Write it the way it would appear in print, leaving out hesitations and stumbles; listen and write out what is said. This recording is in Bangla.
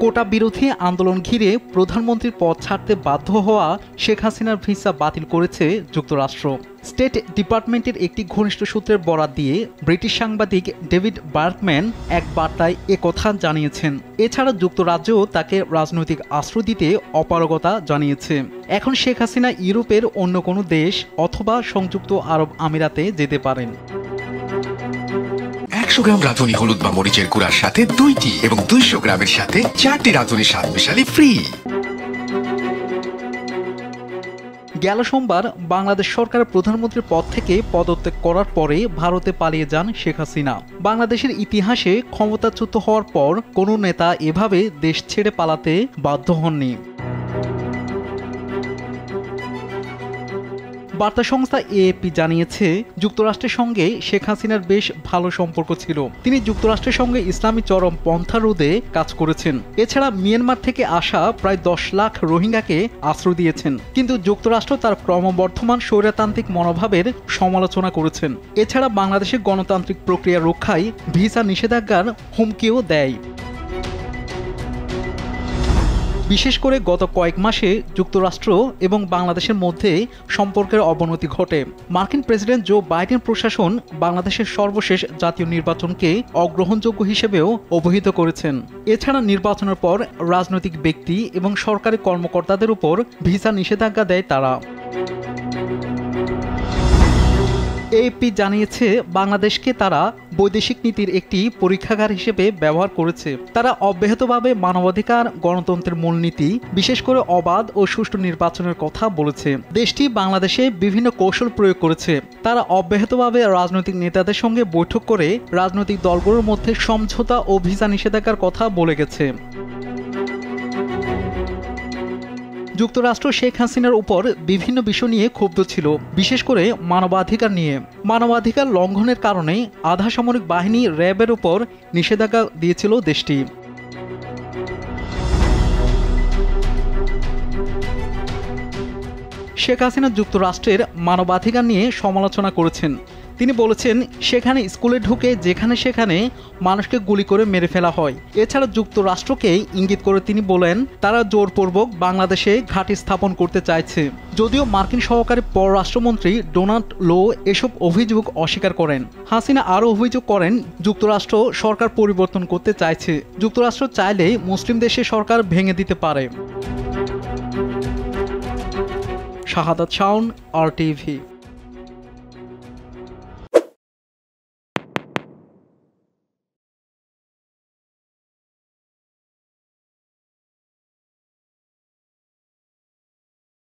কোটা বিরোধী আন্দোলন ঘিরে প্রধানমন্ত্রীর পদ ছাড়তে বাধ্য হওয়া শেখ হাসিনার ভিসা বাতিল করেছে যুক্তরাষ্ট্র। স্টেট ডিপার্টমেন্টের একটি ঘনিষ্ঠ সূত্রের বরাত দিয়ে ব্রিটিশ সাংবাদিক ডেভিড বার্কম্যান এক বার্তায় একথা জানিয়েছেন। এছাড়া যুক্তরাজ্যও তাকে রাজনৈতিক আশ্রয় দিতে অপারগতা জানিয়েছে। এখন শেখ হাসিনা ইউরোপের অন্য কোনো দেশ অথবা সংযুক্ত আরব আমিরাতে যেতে পারেন। 100 গ্রাম রাঁধুনি হলুদ বা মরিচের গুঁড়ার সাথে 2টি এবং 200 গ্রামের সাথে 4টি রাঁধুনি স্বাদ মিশালি ফ্রি। গেল সোমবার বাংলাদেশ সরকারের প্রধানমন্ত্রীর পদ থেকে পদত্যাগ করার পরে ভারতে পালিয়ে যান শেখ হাসিনা। বাংলাদেশের ইতিহাসে ক্ষমতাচ্যুত হওয়ার পর কোনো নেতা এভাবে দেশ ছেড়ে পালাতে বাধ্য হননি। বার্তা সংস্থা এএপি জানিয়েছে, যুক্তরাষ্ট্রের সঙ্গে শেখ হাসিনার বেশ ভালো সম্পর্ক ছিল। তিনি যুক্তরাষ্ট্রের সঙ্গে ইসলামী চরম পন্থা রোধে কাজ করেছেন। এছাড়া মিয়ানমার থেকে আসা প্রায় 10 লাখ রোহিঙ্গাকে আশ্রয় দিয়েছেন। কিন্তু যুক্তরাষ্ট্র তার ক্রমবর্ধমান স্বৈরতান্ত্রিক মনোভাবের সমালোচনা করেছেন। এছাড়া বাংলাদেশের গণতান্ত্রিক প্রক্রিয়া রক্ষায় ভিসা নিষেধাজ্ঞার হুমকিও দেয়। বিশেষ করে গত কয়েক মাসে যুক্তরাষ্ট্র এবং বাংলাদেশের মধ্যে সম্পর্কের অবনতি ঘটে। মার্কিন প্রেসিডেন্ট জো বাইডেন প্রশাসন বাংলাদেশের সর্বশেষ জাতীয় নির্বাচনকে অগ্রহণযোগ্য হিসেবেও অভিহিত করেছেন। এছাড়া নির্বাচনের পর রাজনৈতিক ব্যক্তি এবং সরকারি কর্মকর্তাদের উপর ভিসা নিষেধাজ্ঞা দেয় তারা। এএপি জানিয়েছে, বাংলাদেশকে তারা বৈদেশিক নীতির একটি পরীক্ষাগার হিসেবে ব্যবহার করেছে। তারা অব্যাহতভাবে মানবাধিকার, গণতন্ত্রের মূলনীতি, বিশেষ করে অবাধ ও সুষ্ঠু নির্বাচনের কথা বলেছে। দেশটি বাংলাদেশে বিভিন্ন কৌশল প্রয়োগ করেছে। তারা অব্যাহতভাবে রাজনৈতিক নেতাদের সঙ্গে বৈঠক করে রাজনৈতিক দলগুলোর মধ্যে সমঝোতা ও ভিসা নিষেধাজ্ঞার কথা বলে গেছে। যুক্তরাষ্ট্র শেখ হাসিনার উপর বিভিন্ন বিষয় নিয়ে ক্ষুব্ধ ছিল, বিশেষ করে মানবাধিকার নিয়ে। মানবাধিকার লঙ্ঘনের কারণে আধা সামরিক বাহিনী র্যাবের উপর নিষেধাজ্ঞা দিয়েছিল দেশটি। শেখ হাসিনা যুক্তরাষ্ট্রের মানবাধিকার নিয়ে সমালোচনা করেছেন। তিনি বলেছেন, সেখানে স্কুলে ঢুকে যেখানে সেখানে মানুষকে গুলি করে মেরে ফেলা হয়। এছাড়া যুক্তরাষ্ট্রকে ইঙ্গিত করে তিনি বলেন, তারা জোরপূর্বক বাংলাদেশে ঘাঁটি স্থাপন করতে চাইছে। যদিও মার্কিন সহকারী পররাষ্ট্রমন্ত্রী ডোনাল্ড লো এসব অভিযোগ অস্বীকার করেন। হাসিনা আরও অভিযোগ করেন, যুক্তরাষ্ট্র সরকার পরিবর্তন করতে চাইছে। যুক্তরাষ্ট্র চাইলে মুসলিম দেশের সরকার ভেঙে দিতে পারে। শাহাদাত শাওন, RTV।